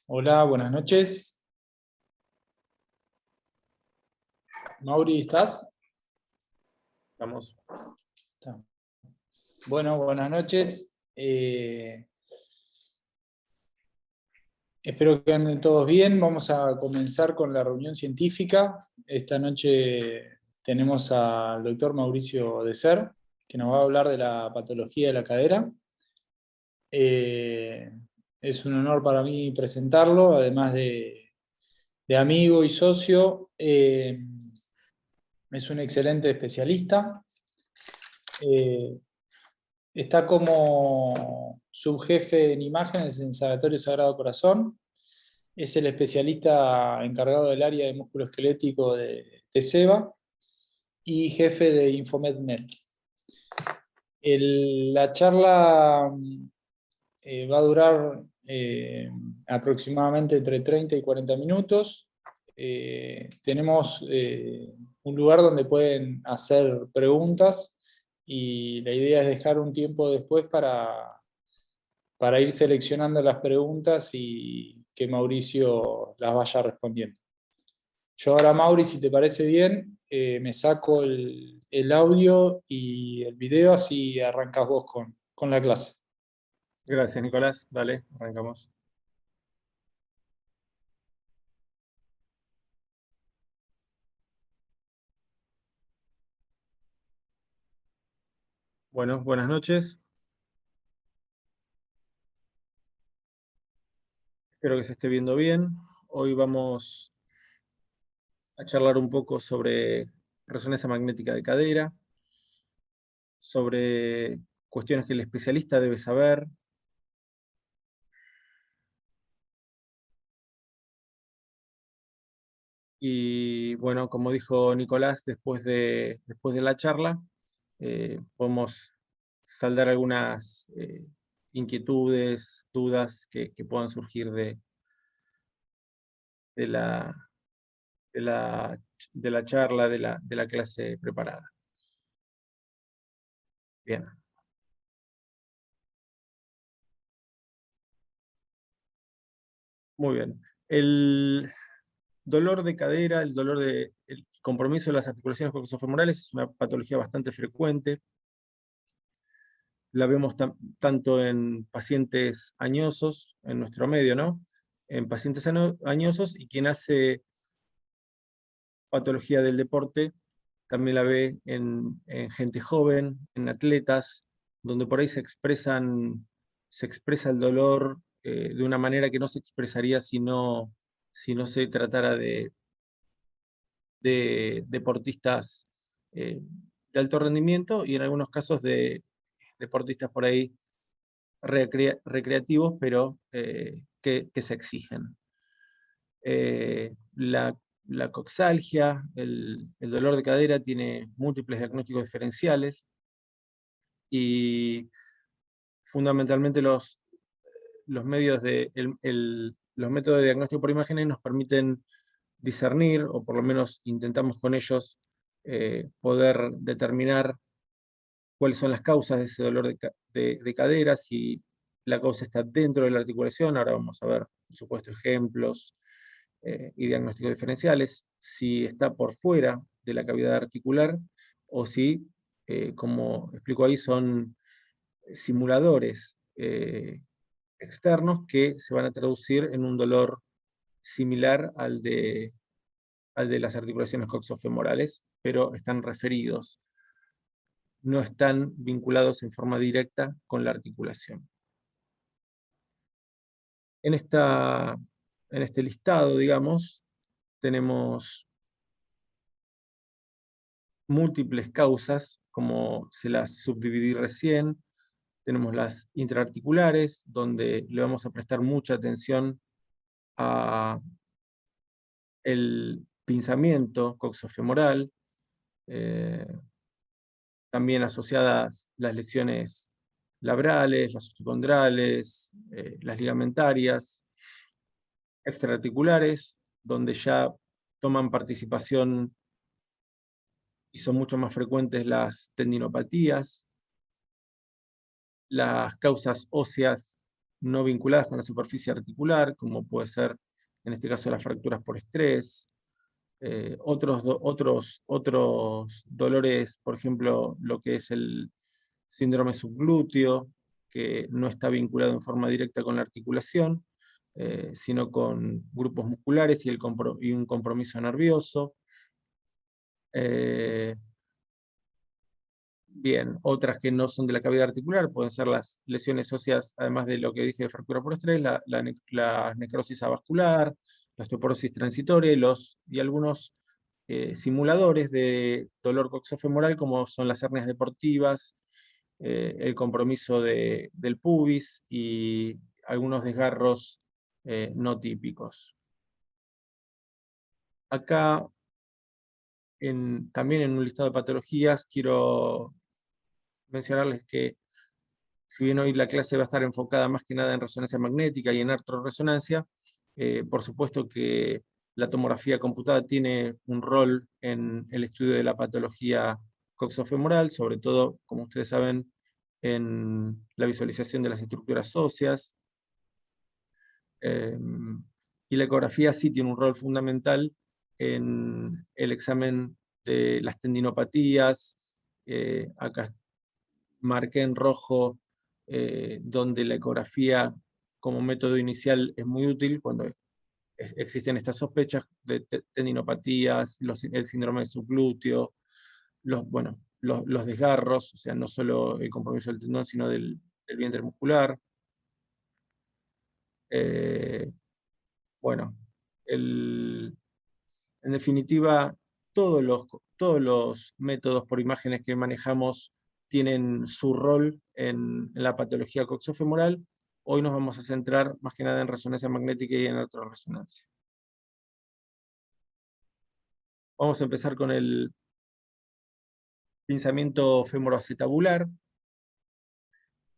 Hola, buenas noches. Mauri, ¿estás? Vamos. Está. Bueno, buenas noches. Espero que anden todos bien. Vamos a comenzar con la reunión científica. Esta noche tenemos al doctor Mauricio Deser, que nos va a hablar de la patología de la cadera. Eh, es un honor para mí presentarlo, además de amigo y socio. Es un excelente especialista. Eh, Está como subjefe en imágenes en Sanatorio Sagrado Corazón. Es el especialista encargado del área de músculo esquelético de SEBA y jefe de InfoMedMed. La charla va a durar aproximadamente entre 30 y 40 minutos. Tenemos un lugar donde pueden hacer preguntas y la idea es dejar un tiempo después para ir seleccionando las preguntas y que Mauricio las vaya respondiendo. Yo ahora, Mauri, si te parece bien, me saco el audio y el video, así arrancas vos con la clase. Gracias, Nicolás. Dale, arrancamos. Bueno, buenas noches. Espero que se esté viendo bien. Hoy vamos a charlar un poco sobre resonancia magnética de cadera, sobre cuestiones que el especialista debe saber. Y bueno, como dijo Nicolás, después de la charla, podemos saldar algunas inquietudes, dudas que puedan surgir de la, de la, de la charla, de la clase preparada. Bien. Muy bien. El dolor de cadera, el compromiso de las articulaciones coxofemorales es una patología bastante frecuente. La vemos tanto en pacientes añosos, en nuestro medio, ¿no? En pacientes añosos, y quien hace patología del deporte también la ve en gente joven, en atletas, donde por ahí se expresa el dolor de una manera que no se expresaría si no se tratara de deportistas de alto rendimiento, y en algunos casos de deportistas por ahí recreativos, pero que se exigen. La coxalgia, el dolor de cadera, tiene múltiples diagnósticos diferenciales, y fundamentalmente los medios los métodos de diagnóstico por imágenes nos permiten discernir, o por lo menos intentamos con ellos poder determinar cuáles son las causas de ese dolor de cadera, si la causa está dentro de la articulación. Ahora vamos a ver, por supuesto, ejemplos y diagnósticos diferenciales, si está por fuera de la cavidad articular, o si, como explico ahí, son simuladores externos que se van a traducir en un dolor similar al de las articulaciones coxofemorales, pero están referidos, no están vinculados en forma directa con la articulación. En este listado, digamos, tenemos múltiples causas, como se las subdividí recién. Tenemos las intraarticulares, donde le vamos a prestar mucha atención a el pinzamiento coxofemoral, también asociadas las lesiones labrales, las osteocondrales, las ligamentarias, extraarticulares, donde ya toman participación y son mucho más frecuentes las tendinopatías, las causas óseas no vinculadas con la superficie articular, como puede ser, en este caso, las fracturas por estrés. Otros dolores, por ejemplo, lo que es el síndrome subglúteo, que no está vinculado en forma directa con la articulación, sino con grupos musculares y un compromiso nervioso. Bien, otras que no son de la cavidad articular pueden ser las lesiones óseas, además de lo que dije de fractura por estrés, la necrosis avascular, la osteoporosis transitoria y algunos simuladores de dolor coxofemoral, como son las hernias deportivas, el compromiso del pubis y algunos desgarros no típicos. Acá, también en un listado de patologías, quiero mencionarles que, si bien hoy la clase va a estar enfocada más que nada en resonancia magnética y en artrorresonancia, por supuesto que la tomografía computada tiene un rol en el estudio de la patología coxofemoral, sobre todo, como ustedes saben, en la visualización de las estructuras óseas. Y la ecografía sí tiene un rol fundamental en el examen de las tendinopatías. Acá marqué en rojo donde la ecografía como método inicial es muy útil cuando existen estas sospechas de tendinopatías, el síndrome de subglúteo, los desgarros, o sea, no solo el compromiso del tendón, sino del vientre muscular. Bueno, en definitiva, todos los métodos por imágenes que manejamos tienen su rol en la patología coxofemoral. Hoy nos vamos a centrar más que nada en resonancia magnética y en resonancia. Vamos a empezar con el pinzamiento femoroacetabular.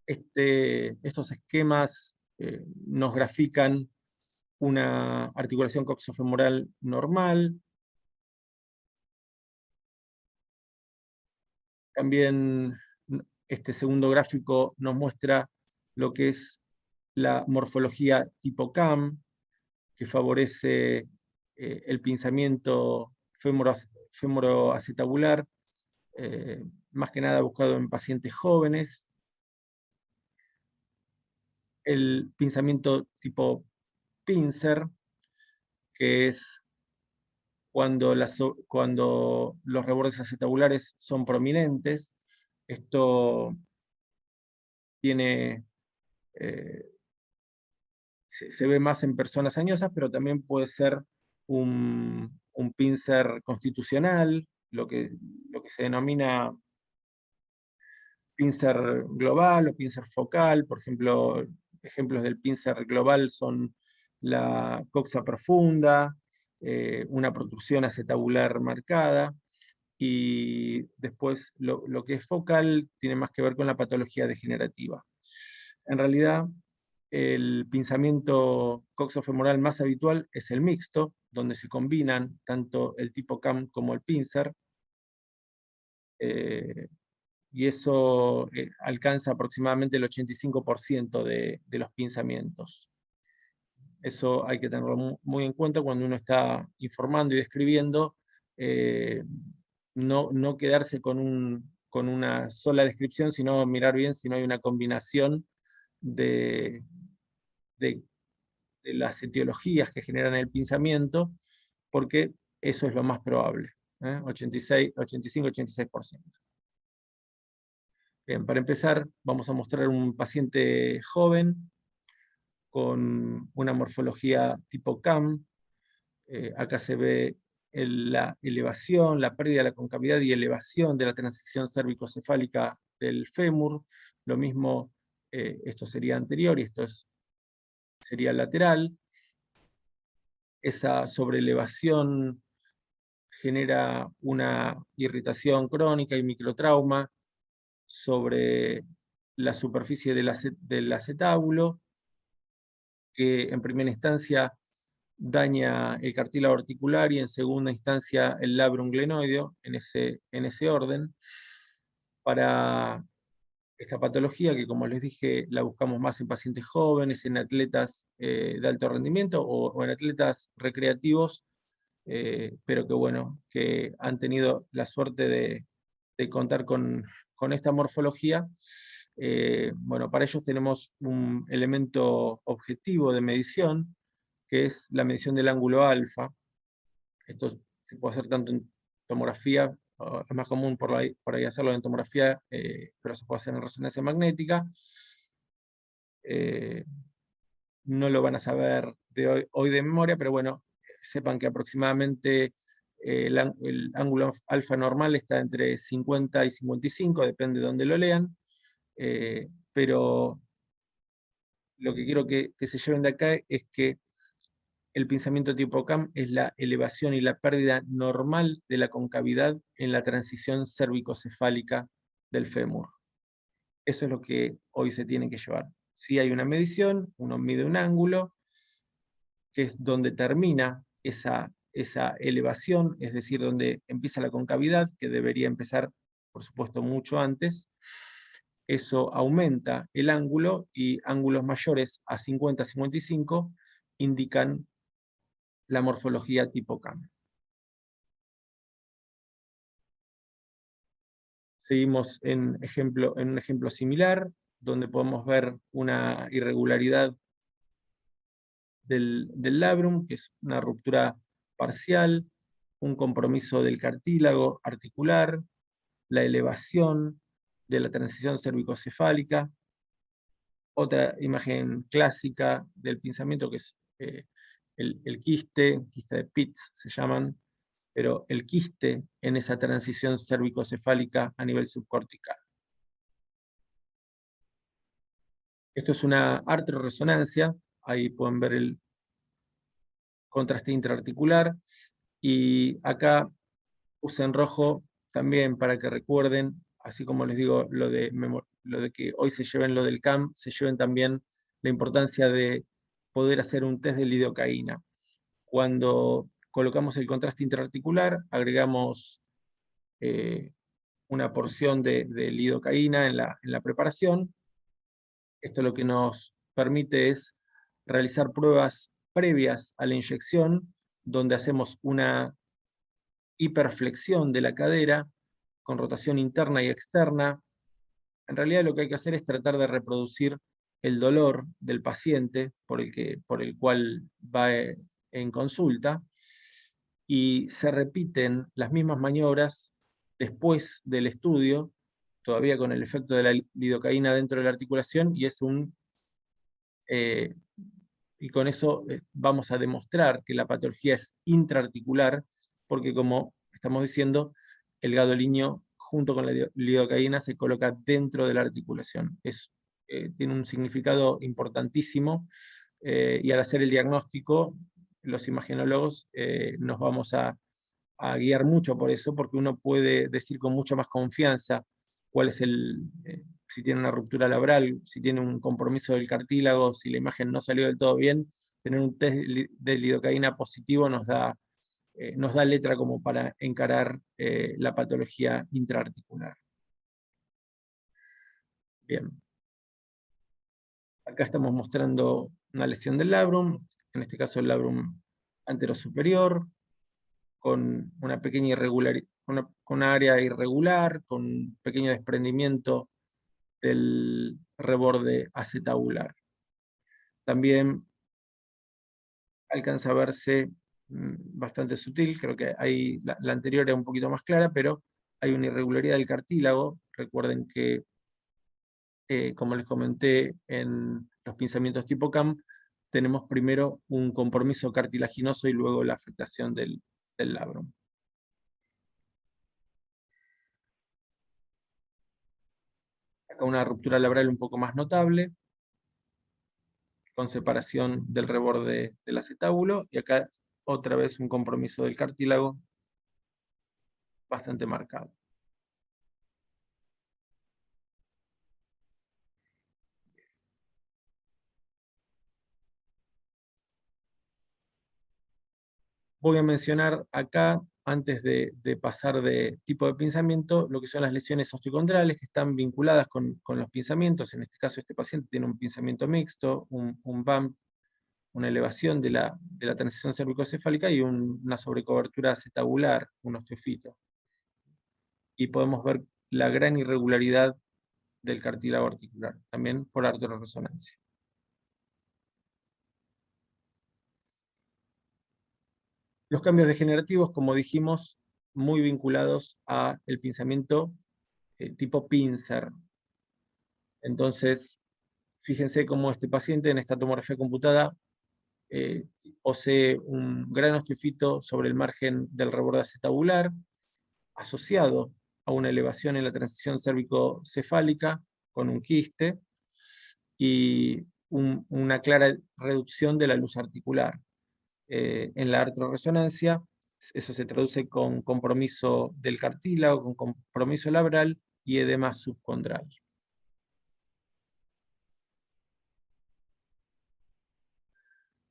Estos esquemas nos grafican una articulación coxofemoral normal. También este segundo gráfico nos muestra lo que es la morfología tipo CAM, que favorece el pinzamiento femoroacetabular, más que nada buscado en pacientes jóvenes. El pinzamiento tipo pincer, que es cuando los rebordes acetabulares son prominentes. Esto tiene, se ve más en personas añosas, pero también puede ser un pincer constitucional, lo que se denomina pincer global o pincer focal. Por ejemplo, ejemplos del pincer global son la coxa profunda, una protrusión acetabular marcada, y después lo que es focal tiene más que ver con la patología degenerativa. En realidad, el pinzamiento coxofemoral más habitual es el mixto, donde se combinan tanto el tipo CAM como el pincer, y eso alcanza aproximadamente el 85% de los pinzamientos. Eso hay que tenerlo muy en cuenta cuando uno está informando y describiendo, no quedarse con una sola descripción, sino mirar bien si no hay una combinación de las etiologías que generan el pinzamiento, porque eso es lo más probable, 85-86%. Bien, para empezar, vamos a mostrar un paciente joven con una morfología tipo CAM. Acá se ve la elevación, la pérdida de la concavidad y elevación de la transición cérvico-cefálica del fémur. Lo mismo, esto sería anterior y esto sería lateral. Esa sobreelevación genera una irritación crónica y microtrauma sobre la superficie del acetábulo, que en primera instancia daña el cartílago articular y en segunda instancia el labrum glenoideo, en ese orden. Para esta patología, que como les dije, la buscamos más en pacientes jóvenes, en atletas de alto rendimiento o en atletas recreativos, pero que bueno, que han tenido la suerte de contar con esta morfología. Bueno, para ellos tenemos un elemento objetivo de medición, que es la medición del ángulo alfa. Esto se puede hacer tanto en tomografía, es más común por ahí hacerlo en tomografía, pero se puede hacer en resonancia magnética. No lo van a saber hoy de memoria, pero bueno, sepan que aproximadamente el ángulo alfa normal está entre 50 y 55, depende de dónde lo lean, pero lo que quiero que se lleven de acá es que el pinzamiento tipo CAM es la elevación y la pérdida normal de la concavidad en la transición cérvico-cefálica del fémur. Eso es lo que hoy se tiene que llevar. Si hay una medición, uno mide un ángulo, que es donde termina esa elevación, es decir, donde empieza la concavidad, que debería empezar, por supuesto, mucho antes. Eso aumenta el ángulo, y ángulos mayores a 50-55 indican la morfología tipo CAM. Seguimos en un ejemplo similar, donde podemos ver una irregularidad del labrum, que es una ruptura parcial, un compromiso del cartílago articular, la elevación de la transición cervicocefálica. Otra imagen clásica del pinzamiento, que es el quiste de Pitts se llaman, pero el quiste en esa transición cérvico-cefálica a nivel subcortical. Esto es una arterioresonancia, ahí pueden ver el contraste intraarticular, y acá puse en rojo también para que recuerden, así como les digo lo de que hoy se lleven lo del CAM, se lleven también la importancia de poder hacer un test de lidocaína. Cuando colocamos el contraste intraarticular, agregamos una porción de lidocaína en la preparación. Esto lo que nos permite es realizar pruebas previas a la inyección, donde hacemos una hiperflexión de la cadera con rotación interna y externa. En realidad lo que hay que hacer es tratar de reproducir el dolor del paciente por el cual va en consulta, y se repiten las mismas maniobras después del estudio, todavía con el efecto de la lidocaína dentro de la articulación, y con eso vamos a demostrar que la patología es intraarticular, porque como estamos diciendo, el gadolinio junto con la lidocaína se coloca dentro de la articulación. Tiene un significado importantísimo, y al hacer el diagnóstico, los imagenólogos nos vamos a guiar mucho por eso, porque uno puede decir con mucha más confianza cuál es si tiene una ruptura labral, si tiene un compromiso del cartílago, si la imagen no salió del todo bien. Tener un test de lidocaína positivo nos da letra como para encarar la patología intraarticular. Bien. Acá estamos mostrando una lesión del labrum, en este caso el labrum anterosuperior, con una pequeña irregularidad, con una área irregular, con un pequeño desprendimiento del reborde acetabular. También alcanza a verse bastante sutil, creo que ahí la anterior era un poquito más clara, pero hay una irregularidad del cartílago. Recuerden que, como les comenté en los pinzamientos tipo CAM, tenemos primero un compromiso cartilaginoso y luego la afectación del labrum. Acá una ruptura labral un poco más notable, con separación del reborde del acetábulo, y acá otra vez un compromiso del cartílago bastante marcado. Voy a mencionar acá, antes de pasar de tipo de pinzamiento, lo que son las lesiones osteocondrales, que están vinculadas con los pinzamientos. En este caso, este paciente tiene un pinzamiento mixto, un bump, una elevación de la transición cervicocefálica y una sobrecobertura acetabular, un osteofito. Y podemos ver la gran irregularidad del cartílago articular, también por arterioresonancia. Los cambios degenerativos, como dijimos, muy vinculados al pinzamiento tipo pincer. Entonces, fíjense cómo este paciente en esta tomografía computada posee un gran osteofito sobre el margen del reborde acetabular, asociado a una elevación en la transición cérvico-cefálica con un quiste y una clara reducción de la luz articular. En la arterioresonancia, eso se traduce con compromiso del cartílago, con compromiso labral y edema subcondral.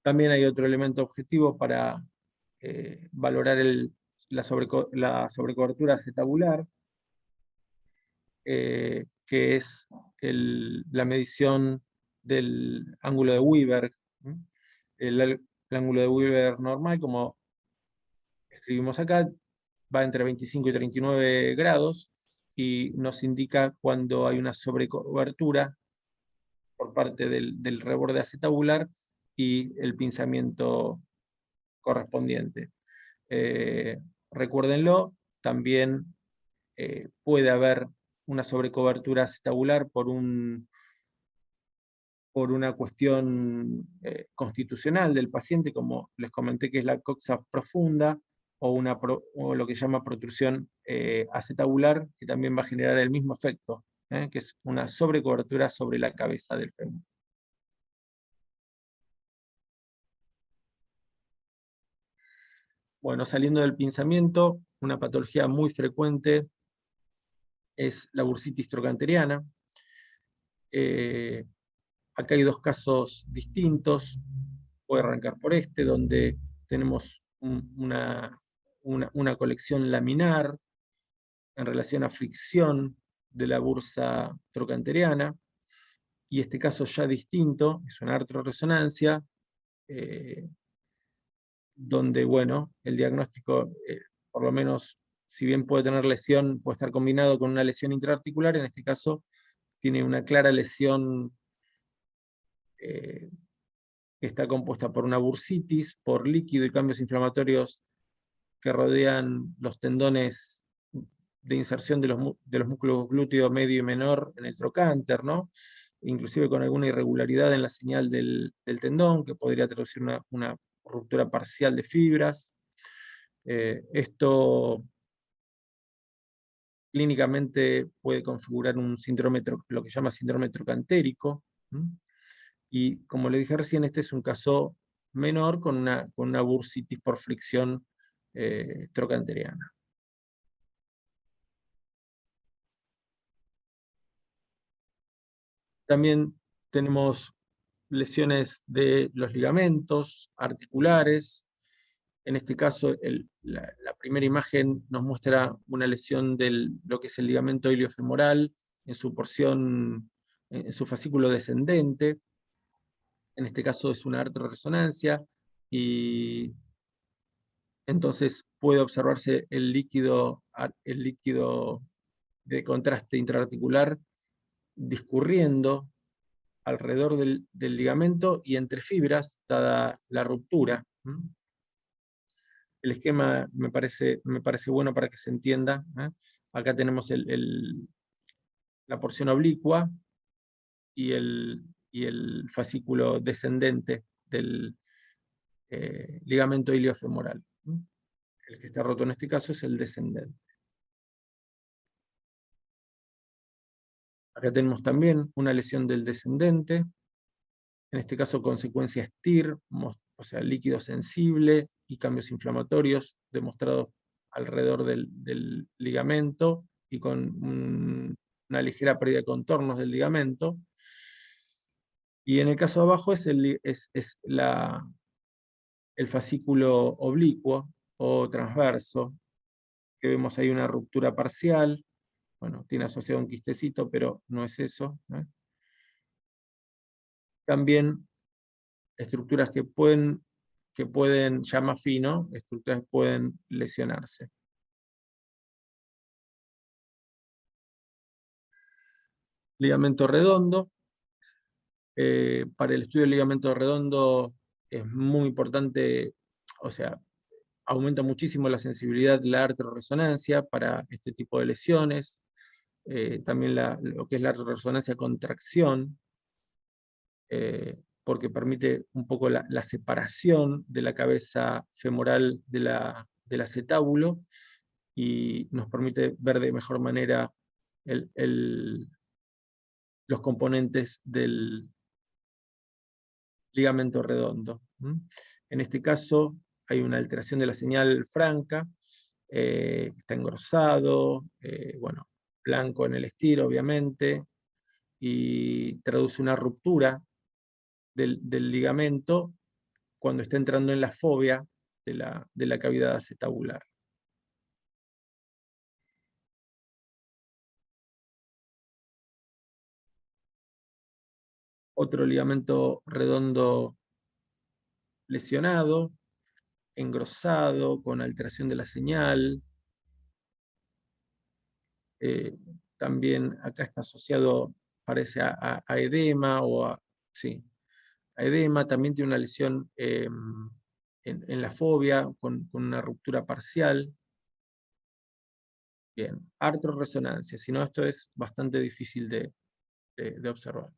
También hay otro elemento objetivo para valorar la sobrecobertura acetabular, que es la medición del ángulo de Weber. El ángulo de Weber normal, como escribimos acá, va entre 25 y 39 grados y nos indica cuando hay una sobrecobertura por parte del reborde acetabular y el pinzamiento correspondiente. Recuérdenlo, también puede haber una sobrecobertura acetabular por una cuestión constitucional del paciente, como les comenté, que es la coxa profunda, o lo que se llama protrusión acetabular, que también va a generar el mismo efecto, que es una sobrecobertura sobre la cabeza del fémur. Bueno, saliendo del pinzamiento, una patología muy frecuente es la bursitis trocanteriana. Acá hay dos casos distintos. Voy a arrancar por este, donde tenemos una colección laminar en relación a fricción de la bursa trocanteriana, y este caso ya distinto, es una arterioresonancia, donde, bueno, el diagnóstico, por lo menos, si bien puede tener lesión, puede estar combinado con una lesión intraarticular, en este caso tiene una clara lesión que está compuesta por una bursitis, por líquido y cambios inflamatorios que rodean los tendones de inserción de los músculos glúteo medio y menor en el trocánter, ¿no? Inclusive con alguna irregularidad en la señal del tendón, que podría traducir una ruptura parcial de fibras. Esto clínicamente puede configurar un síndrome, lo que se llama síndrome trocantérico, y como le dije recién, este es un caso menor con una bursitis por fricción trocanteriana. También tenemos lesiones de los ligamentos articulares. En este caso, la primera imagen nos muestra una lesión de lo que es el ligamento iliofemoral en su porción, en su fascículo descendente. En este caso es una arterioresonancia, y entonces puede observarse el líquido de contraste intraarticular discurriendo alrededor del ligamento y entre fibras, dada la ruptura. El esquema me parece bueno para que se entienda. Acá tenemos la porción oblicua y el fascículo descendente del ligamento iliofemoral. El que está roto en este caso es el descendente. Acá tenemos también una lesión del descendente, en este caso consecuencia STIR, o sea, líquido sensible y cambios inflamatorios demostrados alrededor del ligamento y con una ligera pérdida de contornos del ligamento. Y en el caso de abajo es el fascículo oblicuo o transverso, que vemos ahí una ruptura parcial. Bueno, tiene asociado un quistecito, pero no es eso. También estructuras que pueden, ya más fino, estructuras que pueden lesionarse. Ligamento redondo. Para el estudio del ligamento redondo es muy importante, o sea, aumenta muchísimo la sensibilidad de la arterioresonancia para este tipo de lesiones. También lo que es la arterioresonancia con tracción, porque permite un poco la separación de la cabeza femoral del acetábulo y nos permite ver de mejor manera los componentes del ligamento redondo. En este caso hay una alteración de la señal franca, está engrosado, bueno, blanco en el estiro obviamente, y traduce una ruptura del ligamento cuando está entrando en la fobia de la cavidad acetabular. Otro ligamento redondo lesionado, engrosado, con alteración de la señal. También acá está asociado, parece, a edema, sí, a edema. También tiene una lesión en la fobia, con una ruptura parcial. Bien, artrorresonancia, si no, esto es bastante difícil de observar.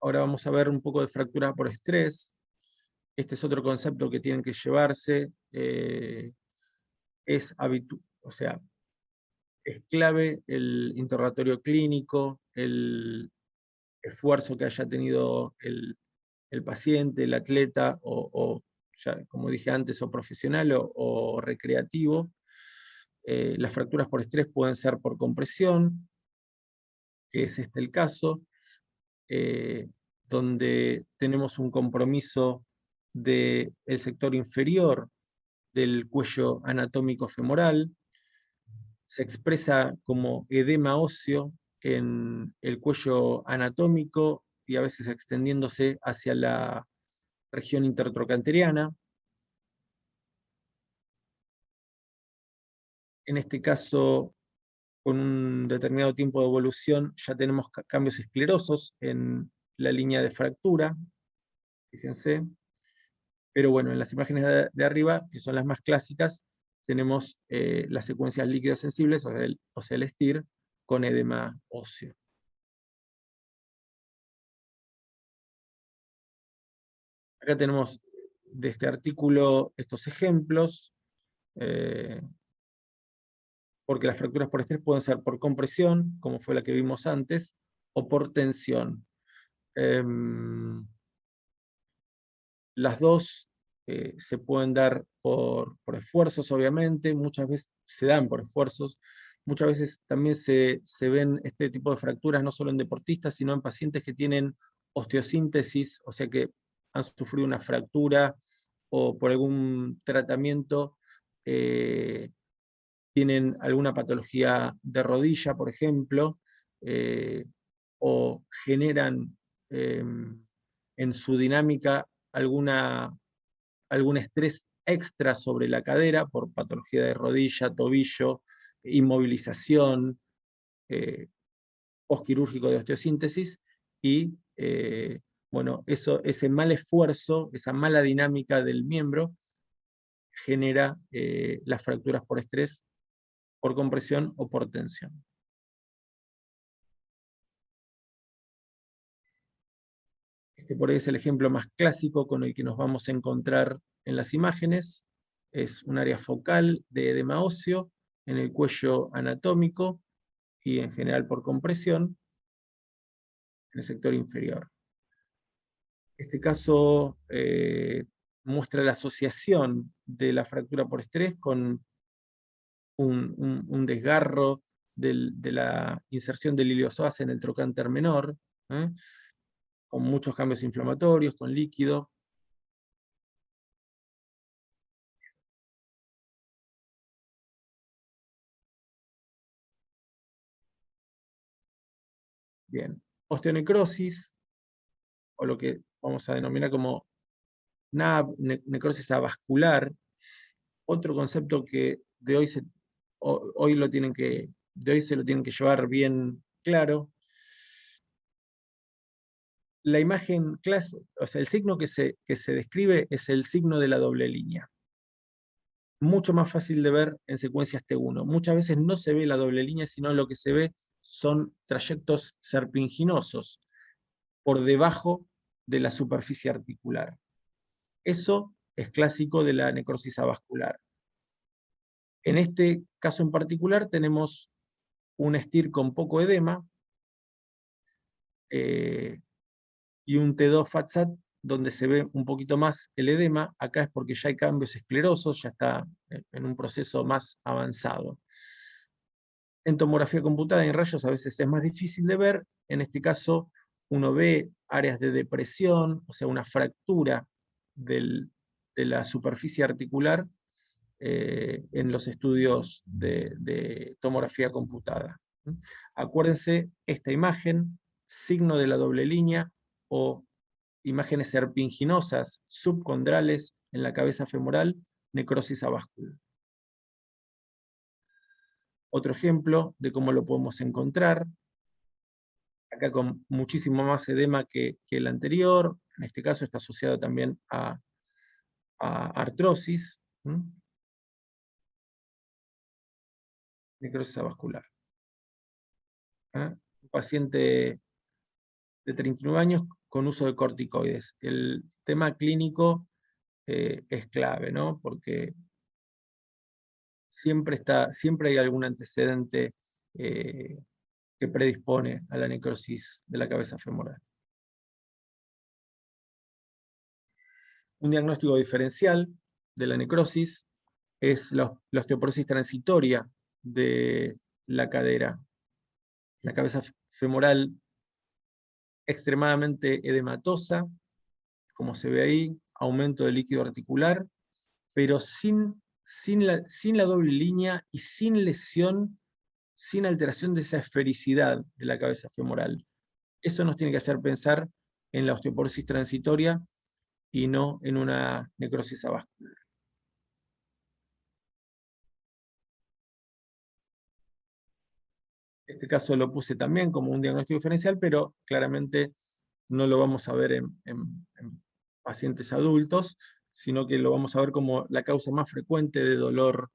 Ahora vamos a ver un poco de fractura por estrés. Este es otro concepto que tienen que llevarse. O sea, es clave el interrogatorio clínico, el esfuerzo que haya tenido el paciente, el atleta, o ya, como dije antes, o profesional o recreativo. Las fracturas por estrés pueden ser por compresión, que es este el caso, donde tenemos un compromiso del sector inferior del cuello anatómico femoral. Se expresa como edema óseo en el cuello anatómico y a veces extendiéndose hacia la región intertrocanteriana. En este caso, con un determinado tiempo de evolución, ya tenemos cambios esclerosos en la línea de fractura, fíjense. Pero bueno, en las imágenes de arriba, que son las más clásicas, tenemos las secuencias líquidos sensibles, o sea, el STIR, con edema óseo. Acá tenemos de este artículo estos ejemplos, porque las fracturas por estrés pueden ser por compresión, como fue la que vimos antes, o por tensión. Las dos se pueden dar por esfuerzos, obviamente, muchas veces se dan por esfuerzos, muchas veces también se ven este tipo de fracturas no solo en deportistas, sino en pacientes que tienen osteosíntesis, o sea que han sufrido una fractura o por algún tratamiento tienen alguna patología de rodilla, por ejemplo, o generan en su dinámica algún estrés extra sobre la cadera por patología de rodilla, tobillo, inmovilización, postquirúrgico de osteosíntesis, y bueno, ese mal esfuerzo, esa mala dinámica del miembro, genera las fracturas por estrés, por compresión o por tensión. Este por ahí es el ejemplo más clásico con el que nos vamos a encontrar en las imágenes. Es un área focal de edema óseo en el cuello anatómico y en general por compresión en el sector inferior. Este caso muestra la asociación de la fractura por estrés con un desgarro de la inserción del iliosoas en el trocánter menor, con muchos cambios inflamatorios, con líquido. Bien, osteonecrosis, o lo que vamos a denominar como NAV, necrosis avascular, otro concepto que de hoy se lo tienen que llevar bien claro. La imagen clásica, o sea, el signo que se describe es el signo de la doble línea. Mucho más fácil de ver en secuencias T1. Muchas veces no se ve la doble línea, sino lo que se ve son trayectos serpinginosos por debajo de la superficie articular. Eso es clásico de la necrosis avascular. En este caso en particular tenemos un STIR con poco edema y un T2 FATSAT donde se ve un poquito más el edema. Acá es porque ya hay cambios esclerosos, ya está en un proceso más avanzado. En tomografía computada y en rayos a veces es más difícil de ver. En este caso uno ve áreas de depresión, o sea, una fractura de la superficie articular en los estudios de tomografía computada. Acuérdense, esta imagen, signo de la doble línea o imágenes serpinginosas subcondrales en la cabeza femoral, necrosis avascular. Otro ejemplo de cómo lo podemos encontrar, acá con muchísimo más edema que el anterior, en este caso está asociado también a artrosis, necrosis avascular. Un paciente de 39 años con uso de corticoides. El tema clínico es clave, ¿no? Porque siempre hay algún antecedente que predispone a la necrosis de la cabeza femoral. Un diagnóstico diferencial de la necrosis es la osteoporosis transitoria de la cadera. La cabeza femoral extremadamente edematosa, como se ve ahí, aumento del líquido articular, pero sin la doble línea y sin lesión, sin alteración de esa esfericidad de la cabeza femoral. Eso nos tiene que hacer pensar en la osteoporosis transitoria y no en una necrosis avascular. Este caso lo puse también como un diagnóstico diferencial, pero claramente no lo vamos a ver en pacientes adultos, sino que lo vamos a ver como la causa más frecuente de dolor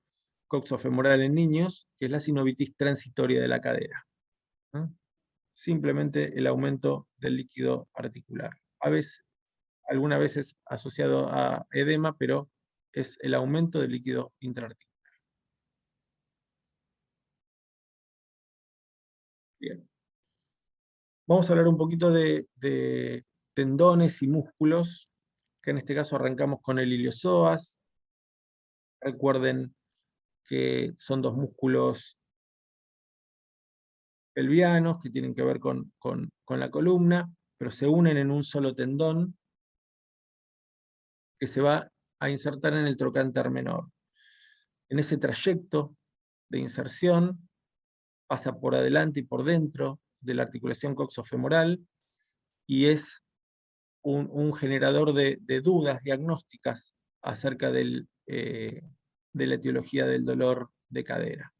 coxofemoral en niños, que es la sinovitis transitoria de la cadera. Simplemente el aumento del líquido articular. Algunas veces asociado a edema, pero es el aumento del líquido intraarticular. Bien. Vamos a hablar un poquito de tendones y músculos, que en este caso arrancamos con el iliozoas. Recuerden que son dos músculos pelvianos que tienen que ver con la columna, pero se unen en un solo tendón que se va a insertar en el trocánter menor. En ese trayecto de inserción pasa por adelante y por dentro de la articulación coxofemoral y es un generador de dudas diagnósticas acerca de la etiología del dolor de cadera.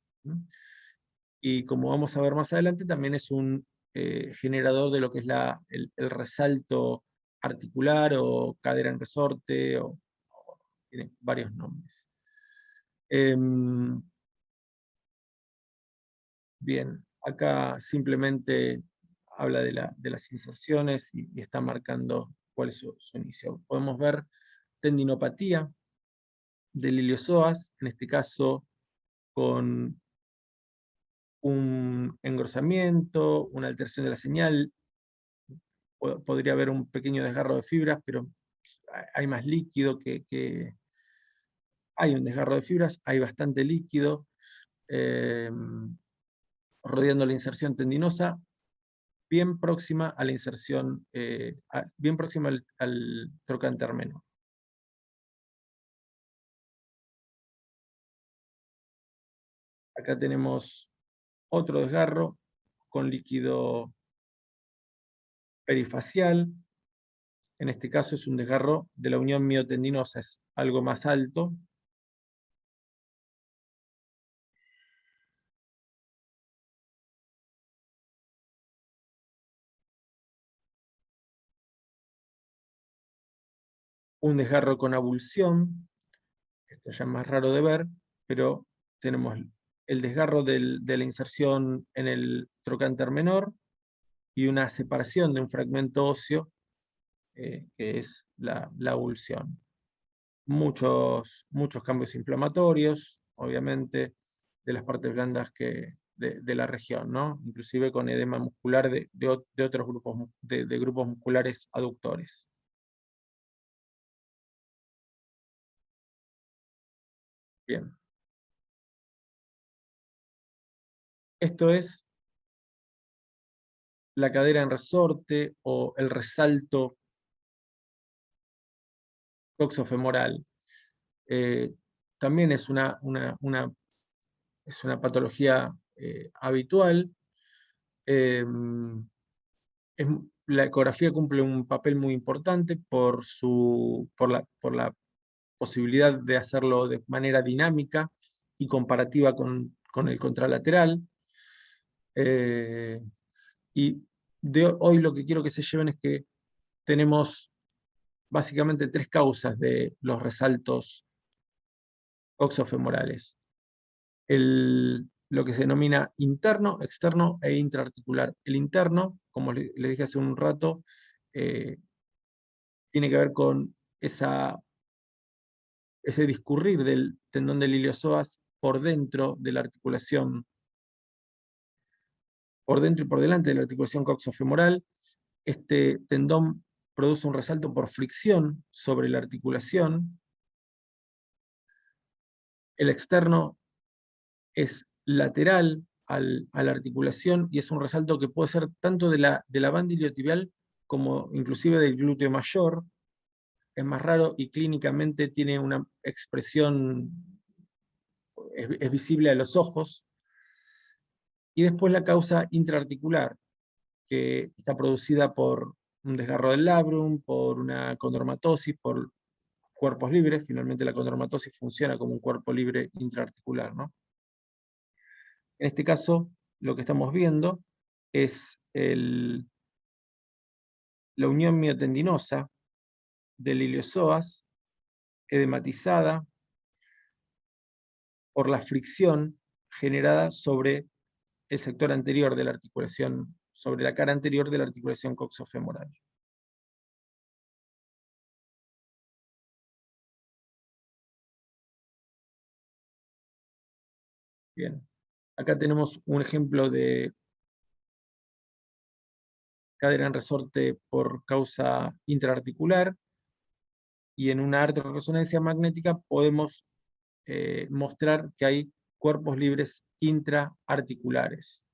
Y como vamos a ver más adelante, también es un generador de lo que es el resalto articular o cadera en resorte, tiene varios nombres. Bien, acá simplemente habla de las inserciones y está marcando cuál es su inicio. Podemos ver tendinopatía del iliozoas, en este caso con un engrosamiento, una alteración de la señal. Podría haber un pequeño desgarro de fibras, pero hay más líquido que hay un desgarro de fibras, hay bastante líquido rodeando la inserción tendinosa, bien próxima a la inserción, bien próxima al trocánter menor. Acá tenemos otro desgarro con líquido perifacial. En este caso es un desgarro de la unión miotendinosa, es algo más alto. Un desgarro con avulsión, esto ya es más raro de ver, pero tenemos el desgarro de la inserción en el trocánter menor y una separación de un fragmento óseo, que es la avulsión. Muchos cambios inflamatorios, obviamente, de las partes blandas de la región, ¿no? Inclusive con edema muscular de otros grupos, de grupos musculares aductores. Bien. Esto es la cadera en resorte o el resalto coxofemoral. También es una patología habitual. La ecografía cumple un papel muy importante por la posibilidad de hacerlo de manera dinámica y comparativa con el contralateral. Y hoy lo que quiero que se lleven es que tenemos básicamente 3 causas de los resaltos coxofemorales. Lo que se denomina interno, externo e intraarticular. El interno, como le dije hace un rato, tiene que ver con ese discurrir del tendón del iliozoas por dentro de la articulación, por dentro y por delante de la articulación coxofemoral. Este tendón produce un resalto por fricción sobre la articulación. El externo es lateral a la articulación y es un resalto que puede ser tanto de la banda iliotibial como inclusive del glúteo mayor. Es más raro y clínicamente tiene una expresión, es visible a los ojos. Y después la causa intraarticular, que está producida por un desgarro del labrum, por una condromatosis, por cuerpos libres. Finalmente la condromatosis funciona como un cuerpo libre intraarticular, ¿no? En este caso, lo que estamos viendo es la unión miotendinosa del iliozoas edematizada por la fricción generada sobre el sector anterior de la articulación, sobre la cara anterior de la articulación coxofemoral. Bien, acá tenemos un ejemplo de cadera en resorte por causa intraarticular, y en una arterioresonancia magnética podemos mostrar que hay cuerpos libres intraarticulares.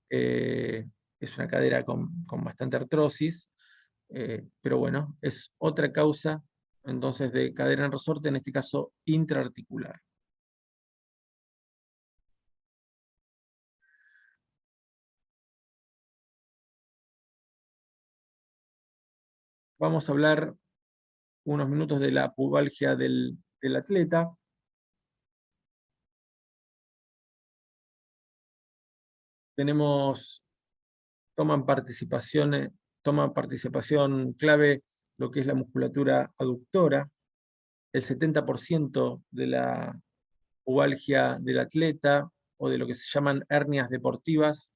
Es una cadera con bastante artrosis, pero bueno, es otra causa entonces de cadera en resorte, en este caso intraarticular. Vamos a hablar unos minutos de la pubalgia del atleta. Toman participación clave lo que es la musculatura aductora. El 70% de la pubalgia del atleta, o de lo que se llaman hernias deportivas,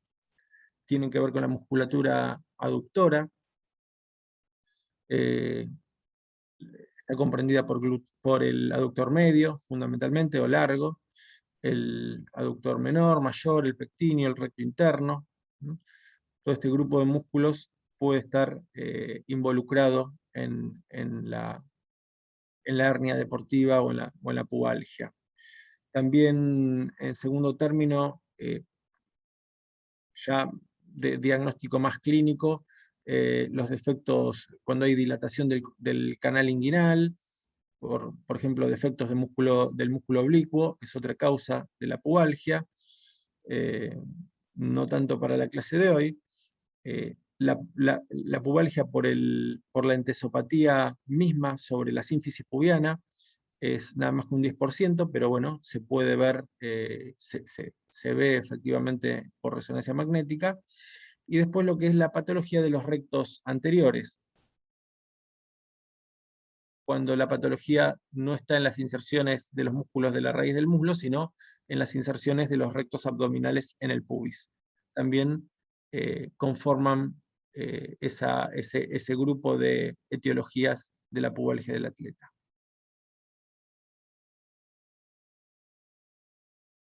tienen que ver con la musculatura aductora. Está comprendida por el aductor medio, fundamentalmente, o largo, el aductor menor, mayor, el pectíneo, el recto interno. Todo este grupo de músculos puede estar involucrado en la hernia deportiva o en la pubalgia. También, en segundo término, ya de diagnóstico más clínico, los defectos cuando hay dilatación del canal inguinal, por ejemplo, defectos del músculo oblicuo, es otra causa de la pubalgia. No tanto para la clase de hoy. la pubalgia por la entesopatía misma sobre la sínfisis pubiana es nada más que un 10%, pero bueno, se puede ver, se ve efectivamente por resonancia magnética. Y después lo que es la patología de los rectos anteriores, cuando la patología no está en las inserciones de los músculos de la raíz del muslo, sino en las inserciones de los rectos abdominales en el pubis. También conforman ese grupo de etiologías de la pubalgia del atleta.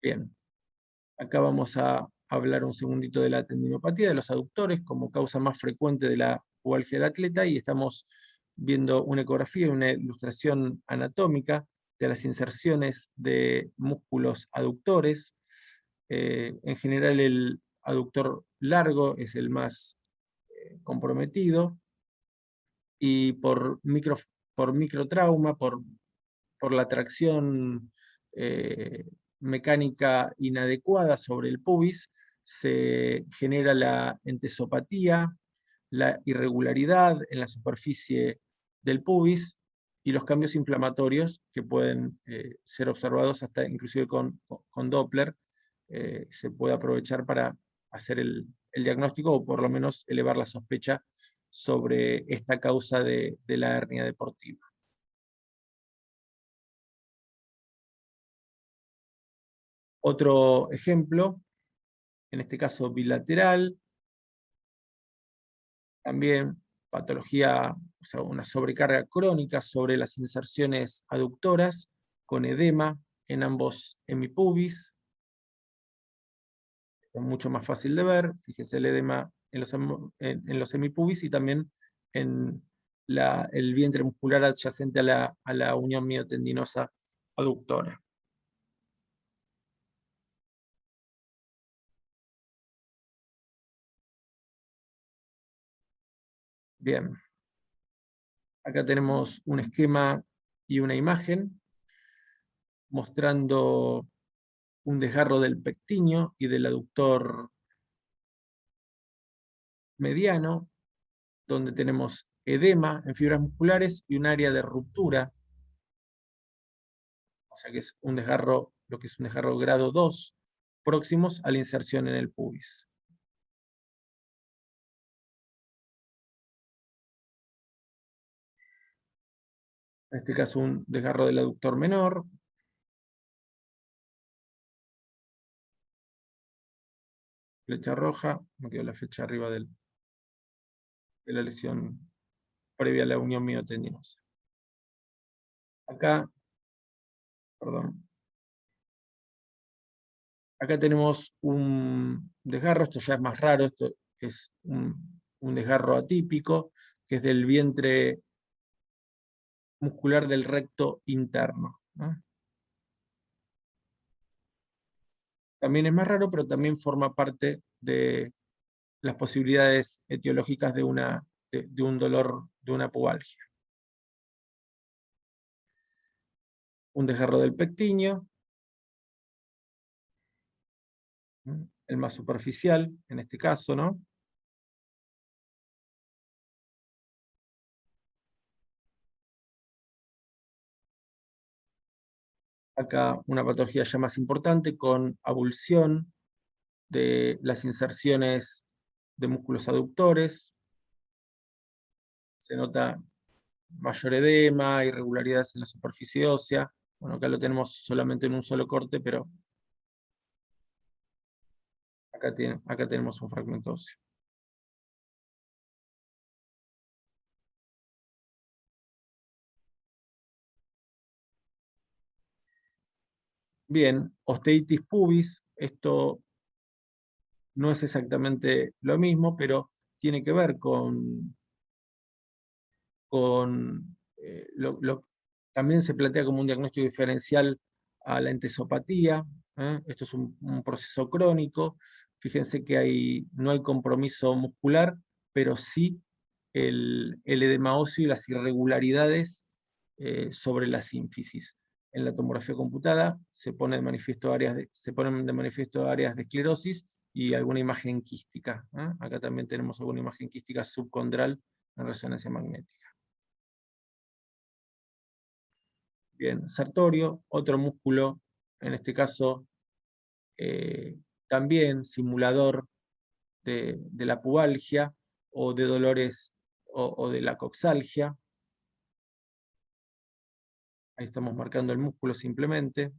Bien, acá vamos a hablar un segundito de la tendinopatía de los aductores como causa más frecuente de la pubalgia del atleta, y estamos viendo una ecografía y una ilustración anatómica de las inserciones de músculos aductores. En general el aductor largo es el más comprometido, y por microtrauma, por la tracción mecánica inadecuada sobre el pubis, se genera la entesopatía, la irregularidad en la superficie del pubis y los cambios inflamatorios que pueden ser observados hasta inclusive con Doppler. Se puede aprovechar para hacer el diagnóstico, o por lo menos elevar la sospecha sobre esta causa de la hernia deportiva. Otro ejemplo, en este caso bilateral, también patología, o sea, una sobrecarga crónica sobre las inserciones aductoras, con edema en ambos hemipubis. Es mucho más fácil de ver, fíjense el edema en los hemipubis, y también en el vientre muscular adyacente a la unión miotendinosa aductora. Bien, acá tenemos un esquema y una imagen mostrando un desgarro del pectíneo y del aductor mediano, donde tenemos edema en fibras musculares y un área de ruptura, o sea que es un desgarro, lo que es un desgarro grado 2, próximos a la inserción en el pubis. En este caso un desgarro del aductor menor. Flecha roja, me quedó la flecha arriba de la lesión previa a la unión miotendinosa. Acá, perdón. Acá tenemos un desgarro, esto ya es más raro, esto es un desgarro atípico, que es del vientre muscular del recto interno, ¿no? También es más raro, pero también forma parte de las posibilidades etiológicas de un dolor, de una pubalgia. Un desgarro del pectíneo, el más superficial en este caso, ¿no? Acá una patología ya más importante, con abulsión de las inserciones de músculos aductores. Se nota mayor edema, irregularidades en la superficie ósea. Bueno, acá lo tenemos solamente en un solo corte, pero acá tenemos un fragmento óseo. Bien, osteitis pubis, esto no es exactamente lo mismo, pero tiene que ver con también se plantea como un diagnóstico diferencial a la entesopatía. Esto es un proceso crónico. Fíjense que no hay compromiso muscular, pero sí el edema óseo y las irregularidades sobre la sínfisis. En la tomografía computada se ponen de manifiesto áreas de esclerosis, y alguna imagen quística. Acá también tenemos alguna imagen quística subcondral en resonancia magnética. Bien, sartorio, otro músculo, en este caso también simulador de la pubalgia o de dolores o de la coxalgia. Ahí estamos marcando el músculo simplemente.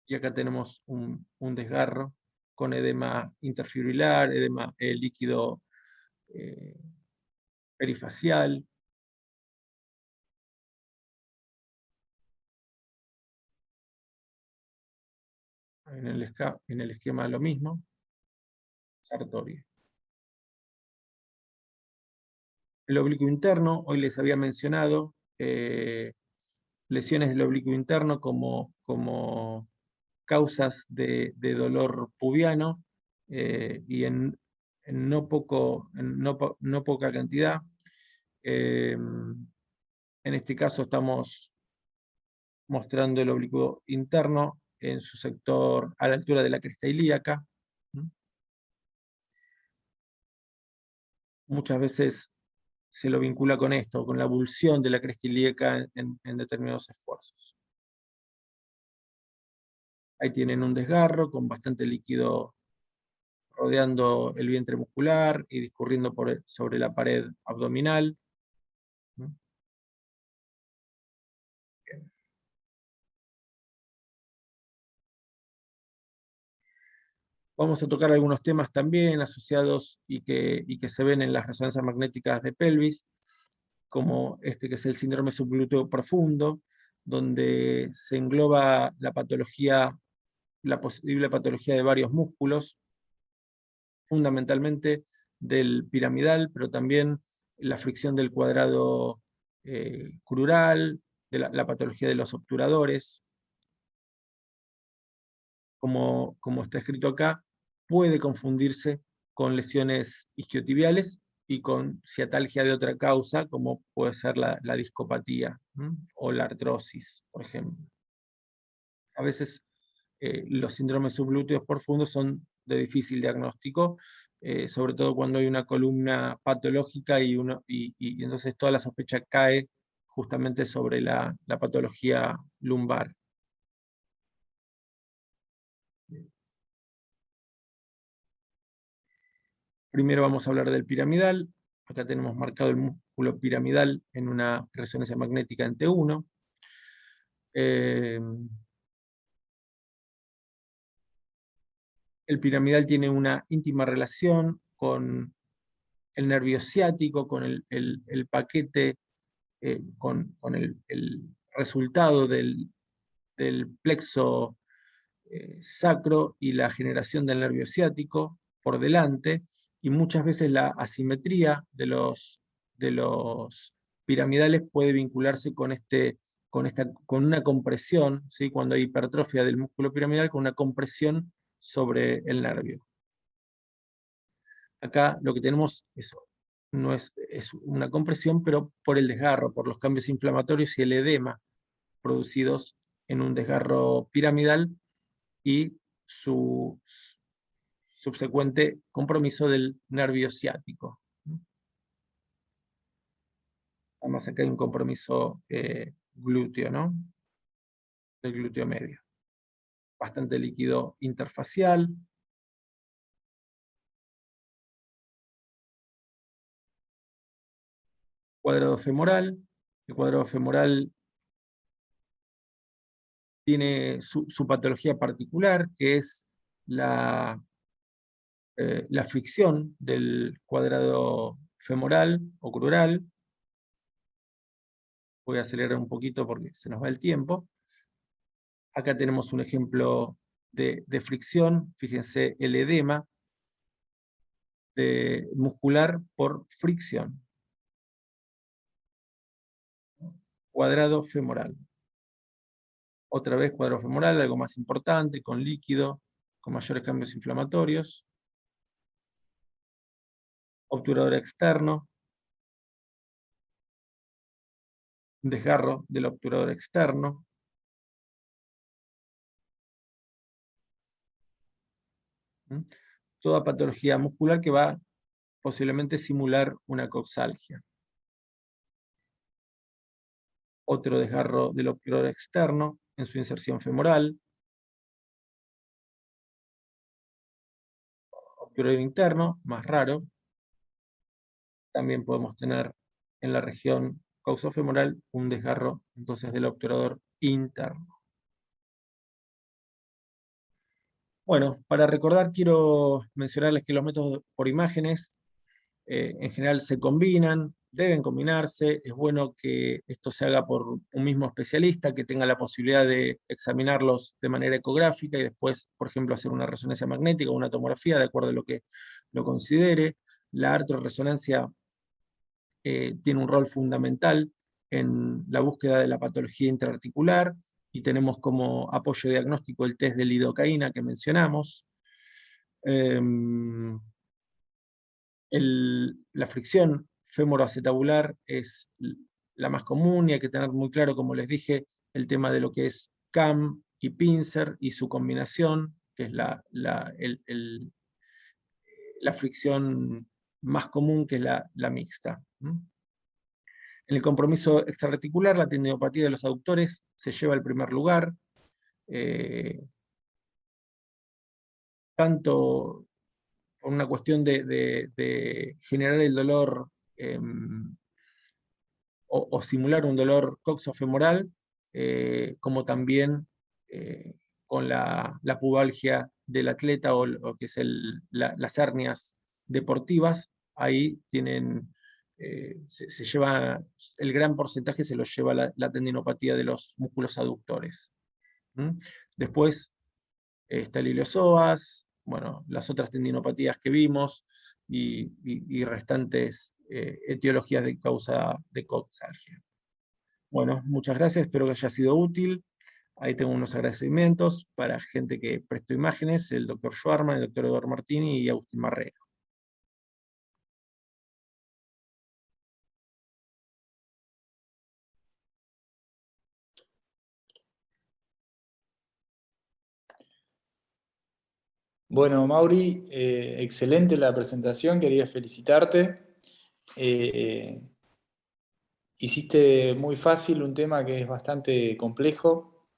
Y acá tenemos un desgarro con edema interfibrilar, edema líquido perifacial. En el esquema lo mismo. Sartorio. El oblicuo interno, hoy les había mencionado lesiones del oblicuo interno como causas de dolor pubiano y en no poca cantidad. En este caso estamos mostrando el oblicuo interno en su sector a la altura de la cresta ilíaca. Muchas veces se lo vincula con esto, con la abulsión de la cresta ilíaca en determinados esfuerzos. Ahí tienen un desgarro con bastante líquido rodeando el vientre muscular y discurriendo sobre la pared abdominal. Vamos a tocar algunos temas también asociados y que se ven en las resonancias magnéticas de pelvis, como este que es el síndrome subglúteo profundo, donde se engloba la posible patología de varios músculos, fundamentalmente del piramidal, pero también la fricción del cuadrado crural, de la patología de los obturadores. Como está escrito acá, puede confundirse con lesiones isquiotibiales y con ciatalgia de otra causa, como puede ser la discopatía o la artrosis, por ejemplo. A veces los síndromes subglúteos profundos son de difícil diagnóstico, sobre todo cuando hay una columna patológica y entonces toda la sospecha cae justamente sobre la patología lumbar. Primero vamos a hablar del piramidal. Acá tenemos marcado el músculo piramidal en una resonancia magnética en T1. El piramidal tiene una íntima relación con el nervio ciático, con el paquete, con el resultado del plexo sacro y la generación del nervio ciático por delante, y muchas veces la asimetría de los piramidales puede vincularse con una compresión, ¿sí? Cuando hay hipertrofia del músculo piramidal, con una compresión sobre el nervio. Acá lo que tenemos no es una compresión, pero por el desgarro, por los cambios inflamatorios y el edema producidos en un desgarro piramidal y su subsecuente compromiso del nervio ciático. Además acá hay un compromiso glúteo, ¿no? Del glúteo medio. Bastante líquido interfacial. Cuadrado femoral. El cuadrado femoral tiene su patología particular, que es la fricción del cuadrado femoral o crural. Voy a acelerar un poquito porque se nos va el tiempo. Acá tenemos un ejemplo de fricción. Fíjense el edema muscular por fricción. Cuadrado femoral. Otra vez cuadrado femoral, algo más importante, con líquido, con mayores cambios inflamatorios. Obturador externo. Desgarro del obturador externo. ¿Mm? Toda patología muscular que va posiblemente simular una coxalgia. Otro desgarro del obturador externo en su inserción femoral. Obturador interno, más raro. También podemos tener en la región coxofemoral un desgarro entonces del obturador interno. Bueno, para recordar quiero mencionarles que los métodos por imágenes en general se combinan, deben combinarse. Es bueno que esto se haga por un mismo especialista, que tenga la posibilidad de examinarlos de manera ecográfica y después, por ejemplo, hacer una resonancia magnética o una tomografía, de acuerdo a lo que lo considere. La artrorresonancia tiene un rol fundamental en la búsqueda de la patología intraarticular, y tenemos como apoyo diagnóstico el test de lidocaína que mencionamos. La fricción femoroacetabular es la más común, y hay que tener muy claro, como les dije, el tema de lo que es CAM y pincer y su combinación, que es la fricción más común, que es la mixta. En el compromiso extrarreticular, la tendinopatía de los aductores se lleva al primer lugar, tanto por una cuestión de generar el dolor o simular un dolor coxofemoral, como también con la pubalgia del atleta o que es las hernias deportivas. Ahí tienen, se lleva, el gran porcentaje se lo lleva la tendinopatía de los músculos aductores. Después está el iliopsoas, bueno, las otras tendinopatías que vimos, y restantes etiologías de causa de coxalgia. Bueno, muchas gracias, espero que haya sido útil. Ahí tengo unos agradecimientos para gente que prestó imágenes: el doctor Schwarman, el doctor Eduardo Martini y Agustín Marrero. Bueno, Mauri, excelente la presentación, quería felicitarte. Hiciste muy fácil un tema que es bastante complejo,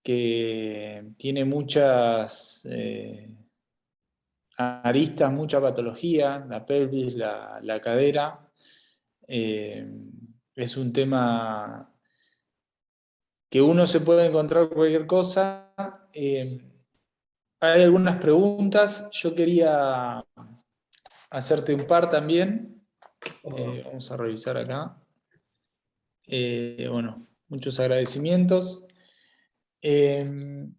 que tiene muchas aristas, mucha patología, la pelvis, la cadera. Es un tema que uno se puede encontrar cualquier cosa. Hay algunas preguntas, yo quería hacerte un par también. Vamos a revisar acá. Bueno, muchos agradecimientos. Quería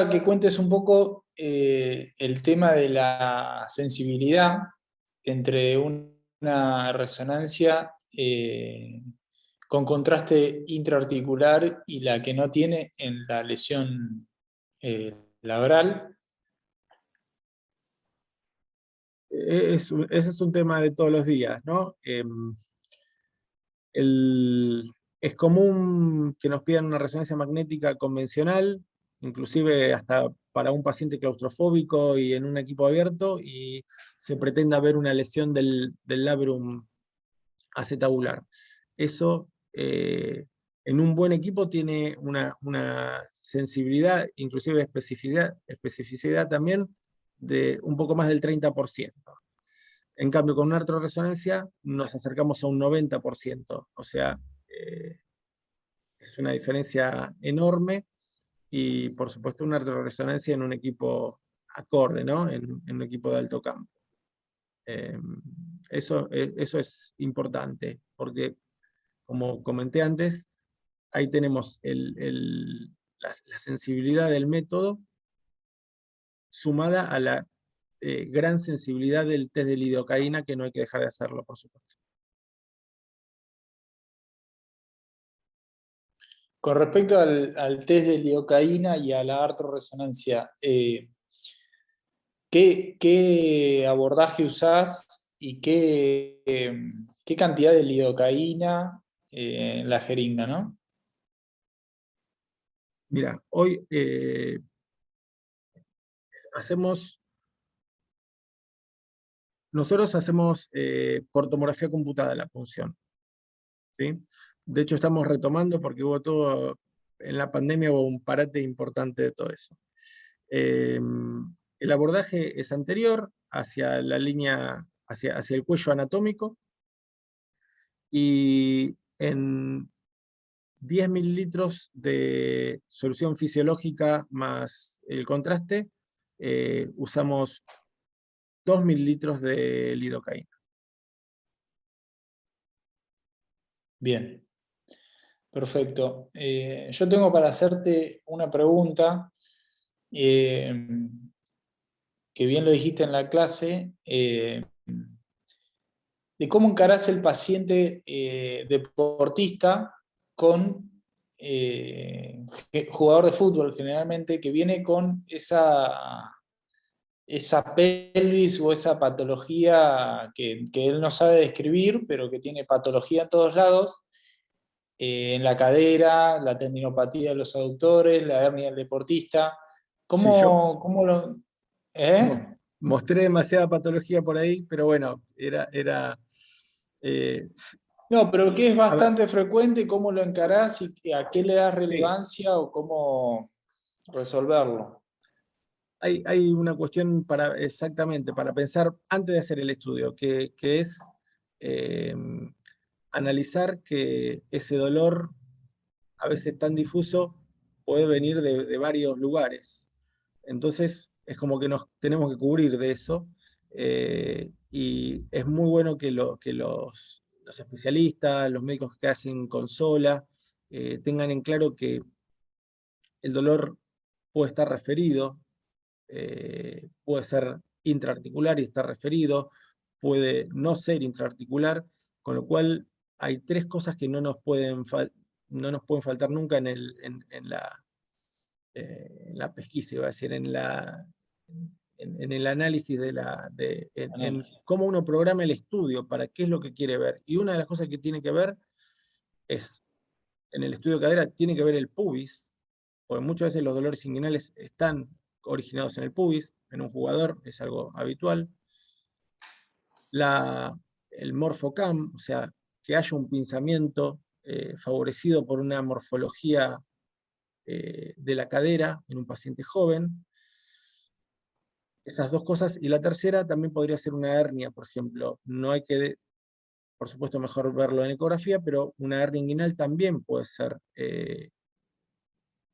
que cuentes un poco el tema de la sensibilidad entre una resonancia con contraste intraarticular y la que no tiene en la lesión labral. Ese es un tema de todos los días, ¿no? Es común que nos pidan una resonancia magnética convencional, inclusive hasta para un paciente claustrofóbico y en un equipo abierto, y se pretenda ver una lesión del labrum acetabular. Eso en un buen equipo tiene una sensibilidad, inclusive especificidad también, de un poco más del 30%. En cambio, con una artrorresonancia nos acercamos a un 90%, o sea, es una diferencia enorme, y por supuesto una artrorresonancia en un equipo acorde, ¿no? En un equipo de alto campo. Eso es importante, porque como comenté antes, ahí tenemos la sensibilidad del método sumada a la gran sensibilidad del test de lidocaína, que no hay que dejar de hacerlo, por supuesto. Con respecto al test de lidocaína y a la artrorresonancia, ¿qué abordaje usás y qué cantidad de lidocaína en la jeringa, ¿no? Mira, hoy nosotros hacemos por tomografía computada la punción, ¿sí? De hecho estamos retomando porque en la pandemia hubo un parate importante de todo eso. El abordaje es anterior, hacia la línea, hacia el cuello anatómico, y en 10 mililitros de solución fisiológica más el contraste, usamos 2 mililitros de lidocaína. Bien, perfecto. Yo tengo para hacerte una pregunta, que bien lo dijiste en la clase, de cómo encarás el paciente deportista con jugador de fútbol generalmente, que viene con esa pelvis o esa patología que él no sabe describir, pero que tiene patología en todos lados, en la cadera, la tendinopatía de los aductores, la hernia del deportista. Sí, yo ¿Cómo lo...? ¿Eh? mostré demasiada patología por ahí, pero bueno, No, pero que es a ver, bastante frecuente, ¿cómo lo encarás y a qué le das sí, relevancia o cómo resolverlo? hay una cuestión exactamente para pensar antes de hacer el estudio, que es eh, analizar que ese dolor, a veces tan difuso, puede venir de varios lugares. Entonces, es como que nos tenemos que cubrir de eso, y es muy bueno que los especialistas, los médicos que hacen consola, tengan en claro que el dolor puede estar referido, puede ser intraarticular y está referido, puede no ser intraarticular, con lo cual hay tres cosas que no nos pueden faltar nunca en la pesquisa, iba a decir, en el análisis en cómo uno programa el estudio, para qué es lo que quiere ver. Y una de las cosas que tiene que ver es, en el estudio de cadera, tiene que ver el pubis, porque muchas veces los dolores inguinales están originados en el pubis, en un jugador, es algo habitual. El morfocam, o sea, que haya un pinzamiento favorecido por una morfología de la cadera en un paciente joven. Esas dos cosas. Y la tercera también podría ser una hernia, por ejemplo. No hay que, por supuesto, mejor verlo en ecografía, pero una hernia inguinal también puede ser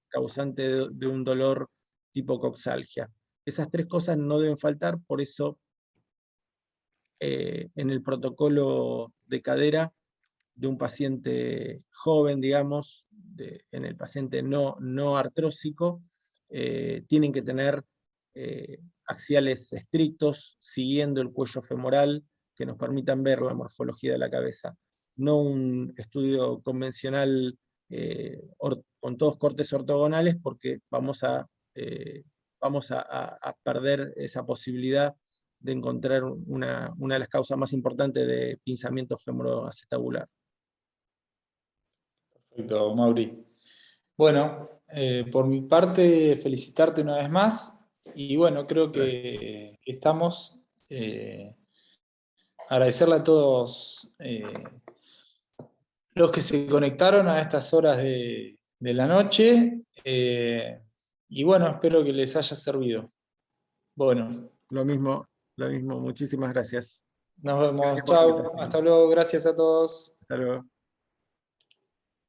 causante de un dolor tipo coxalgia. Esas tres cosas no deben faltar, por eso en el protocolo de cadera de un paciente joven, digamos, en el paciente no artrósico, tienen que tener axiales estrictos, siguiendo el cuello femoral, que nos permitan ver la morfología de la cabeza. No un estudio convencional con todos cortes ortogonales, porque vamos a perder esa posibilidad de encontrar una de las causas más importantes de pinzamiento femoroacetabular. Perfecto, Mauri. Bueno, por mi parte, felicitarte una vez más. Y bueno, creo Gracias. que estamos. Agradecerle a todos los que se conectaron a estas horas de la noche. Y bueno, espero que les haya servido. Bueno, Lo mismo, muchísimas gracias. nos vemos. Gracias por la Chao. invitación. Hasta luego. Gracias a todos. Hasta luego.